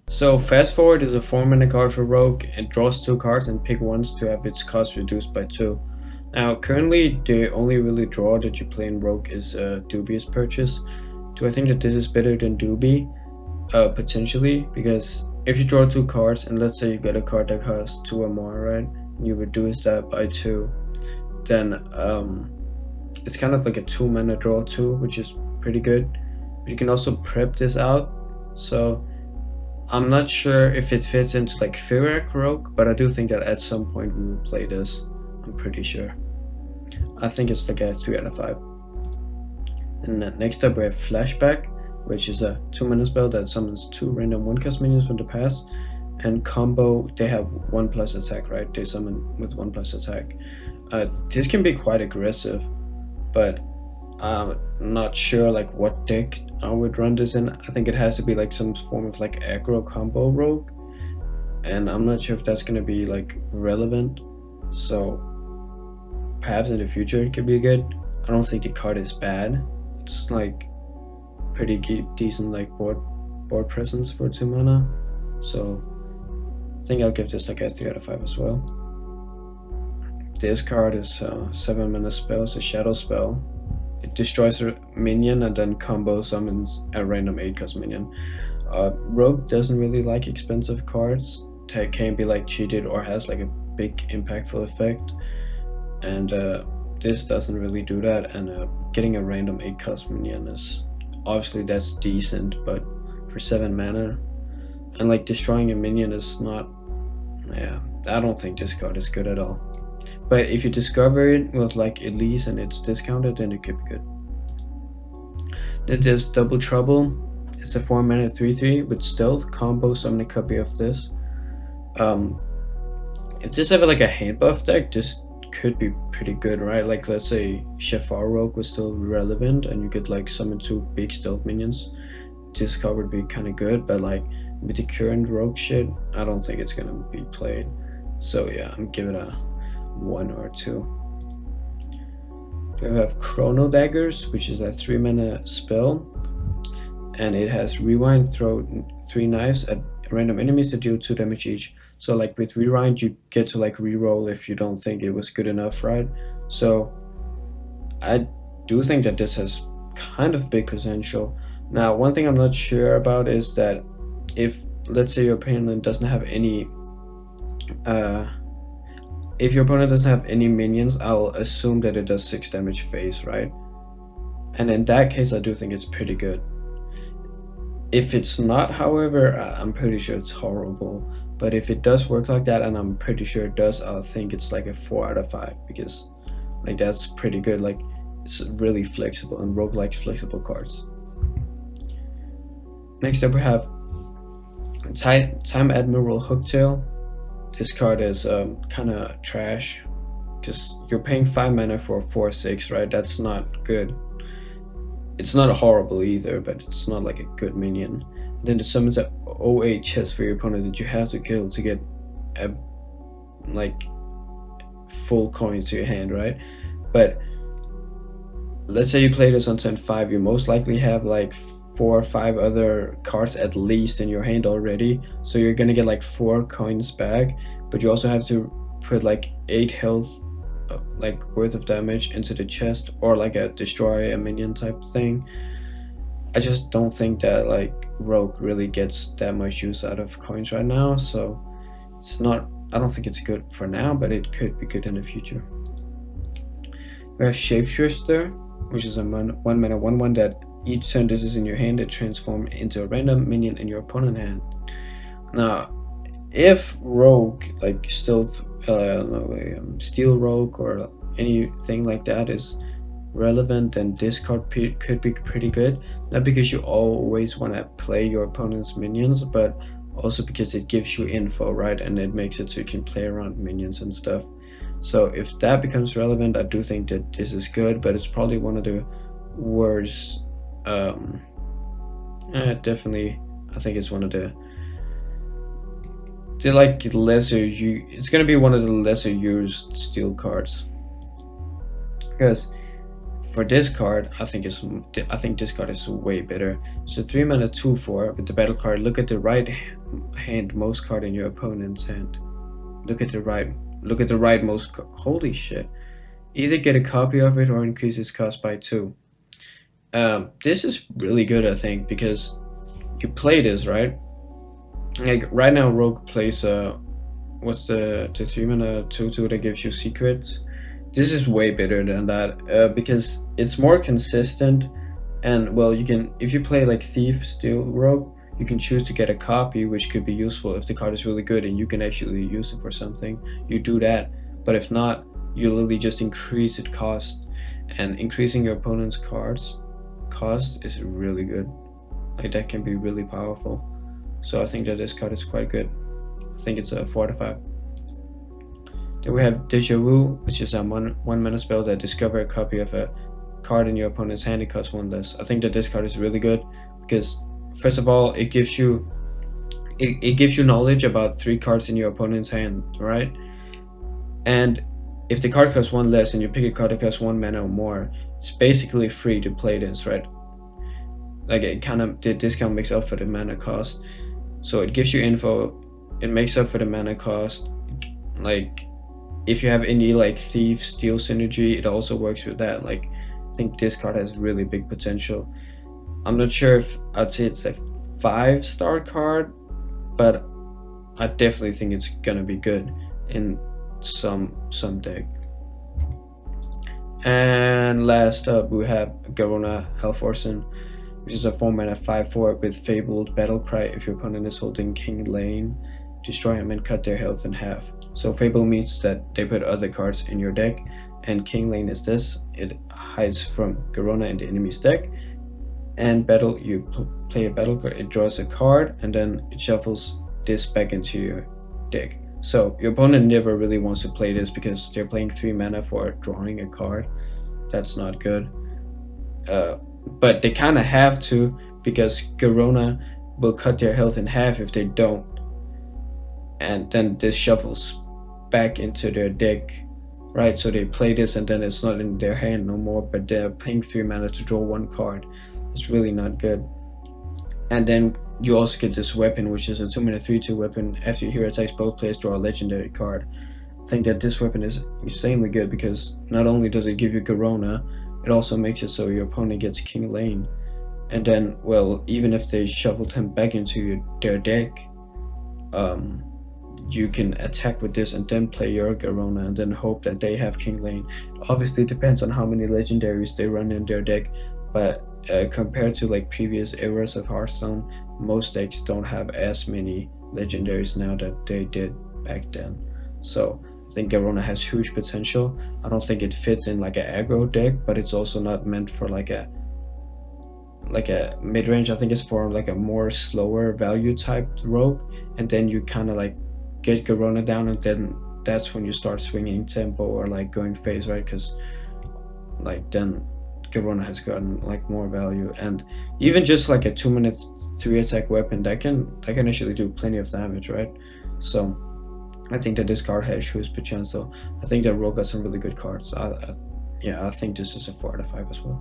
So fast forward is a 4 mana card for Rogue. It draws 2 cards and pick once to have its cost reduced by 2. Now currently the only really draw that you play in Rogue is Dubious Purchase. Do I think that this is better than Doobie? Potentially, because if you draw 2 cards and let's say you get a card that costs 2 or more, right? You reduce that by 2, then it's kind of like a 2 mana draw too, which is pretty good. But you can also prep this out. So I'm not sure if it fits into like Firak Rogue, but I do think that at some point we will play this. I'm pretty sure. I think it's like a 3 out of 5. And then next up we have Flashback, which is a 2 mana spell that summons 2 random 1-cost minions from the past. And combo, they have 1+ attack, right? They summon with 1+ attack. This can be quite aggressive, but I'm not sure like what deck I would run this in. I think it has to be like some form of like aggro combo rogue, and I'm not sure if that's gonna be like relevant. So perhaps in the future it could be good. I don't think the card is bad. It's like pretty decent like board presence for 2 mana. So I think I'll give this like a 3 out of 5 as well. This card is a 7 mana spell. It's a shadow spell. It destroys a minion and then combo summons a random 8-cost minion. Rogue doesn't really like expensive cards that can be like cheated or has like a big impactful effect, and this doesn't really do that. And getting a random 8-cost minion is obviously that's decent, but for 7 mana and like destroying a minion is not. Yeah, I don't think this card is good at all. But if you discover it with like Elise and it's discounted, then it could be good. Then there's Double Trouble. It's a 4 mana 3/3 with stealth combo. Summon a copy of this. If this ever like a hand buff deck, this could be pretty good, right? Like let's say Shafar Rogue was still relevant and you could like summon 2 big stealth minions. This card would be kind of good, but like with the current Rogue shit, I don't think it's gonna be played. So yeah, I'm giving it a 1 or 2. We have Chrono Daggers, which is a 3 mana spell, and it has rewind, throw 3 knives at random enemies that deal 2 damage each. So like with rewind, you get to like reroll if you don't think it was good enough, right? So I do think that this has kind of big potential. Now, one thing I'm not sure about is that if let's say your opponent doesn't have any if your opponent doesn't have any minions, I'll assume that it does 6 damage phase, right? And in that case, I do think it's pretty good. If it's not, however, I'm pretty sure it's horrible. But if it does work like that, and I'm pretty sure it does, I think it's like a 4 out of 5, because like that's pretty good. Like it's really flexible, and Rogue likes flexible cards. Next up we have Time Admiral Hooktail. This card is kind of trash because you're paying 5 mana for 4/6, right? That's not good. It's not horrible either, but it's not like a good minion. Then it summons a OA chest for your opponent that you have to kill to get a like full coin to your hand, right? But let's say you play this on turn 5, you most likely have like 4 or 5 other cards at least in your hand already, so you're gonna get like 4 coins back, but you also have to put like 8 health like worth of damage into the chest, or like a destroy a minion type thing. I just don't think that like Rogue really gets that much use out of coins right now, so it's not, I don't think it's good for now, but it could be good in the future. We have Shapeshifter, which is a 1 mana 1/1 that each turn this is in your hand, it transforms into a random minion in your opponent's hand. Now, if Rogue, like Stealth, Steel Rogue or anything like that is relevant, then this card could be pretty good. Not because you always want to play your opponent's minions, but also because it gives you info, right? And it makes it so you can play around minions and stuff. So if that becomes relevant, I do think that this is good, but it's probably one of the worst. Definitely, I think it's one of the like lesser it's gonna be one of the lesser used steel cards, because for this card, I think this card is way better. So 3 mana 2/4 with the battle card. Look at the right hand most card in your opponent's hand. Look at the right most. Holy shit! Either get a copy of it or increase its cost by 2. This is really good, I think, because you play this, right? Like right now, Rogue plays what's the 3 mana 2/2 that gives you secrets. This is way better than that because it's more consistent, and well, you can, if you play like Thief, Steal, Rogue, you can choose to get a copy, which could be useful if the card is really good and you can actually use it for something. You do that, but if not, you literally just increase its cost, and increasing your opponent's cards cost is really good. Like that can be really powerful. So I think that this card is quite good. I think it's a 4/5. Then we have Deja Vu, which is a one mana spell that discover a copy of a card in your opponent's hand. It costs 1 less. I think that this card is really good because first of all, it gives you knowledge about 3 cards in your opponent's hand, right? And if the card costs 1 less and you pick a card that costs 1 mana or more, it's basically free to play this, right? Like it kind of, the discount makes up for the mana cost. So it gives you info, it makes up for the mana cost. Like if you have any like Thief, Steal synergy, it also works with that. Like I think this card has really big potential. I'm not sure if I'd say it's a 5-star card, but I definitely think it's gonna be good in some deck. And last up we have Garona Hellforsen, which is a 4 mana 5/4 with Fabled Battlecry. If your opponent is holding King Lane, destroy him and cut their health in half. So Fable means that they put other cards in your deck, and King Lane is this. It hides from Garona in the enemy's deck, and battle, you play a battle card, it draws a card, and then it shuffles this back into your deck. So your opponent never really wants to play this because they're playing 3 mana for drawing a card. That's not good. But they kind of have to, because Garona will cut their health in half if they don't. And then this shuffles back into their deck, right? So they play this and then it's not in their hand no more, but they're paying 3 mana to draw 1 card. It's really not good. And then you also get this weapon, which is a 2 mana 3/2 weapon. After your hero attacks, both players draw a legendary card. I think that this weapon is insanely good because not only does it give you Garona, it also makes it so your opponent gets King Lane. And then, well, even if they shuffled him back into their deck, you can attack with this and then play your Garona and then hope that they have King Lane. It obviously depends on how many legendaries they run in their deck, but compared to like previous eras of Hearthstone, most decks don't have as many legendaries now that they did back then. So I think Garona has huge potential. I don't think it fits in like an aggro deck, but it's also not meant for like a mid-range. I think it's for like a more slower value type rogue, and then you kind of like get Garona down, and then that's when you start swinging tempo or like going phase, right? Because like then Garona has gotten like more value, and even just like a 2 mana 3 attack weapon that can actually do plenty of damage, right? So I think that this card has huge potential. I think that Rogue got some really good cards. Yeah, I think this is a 4/5 as well.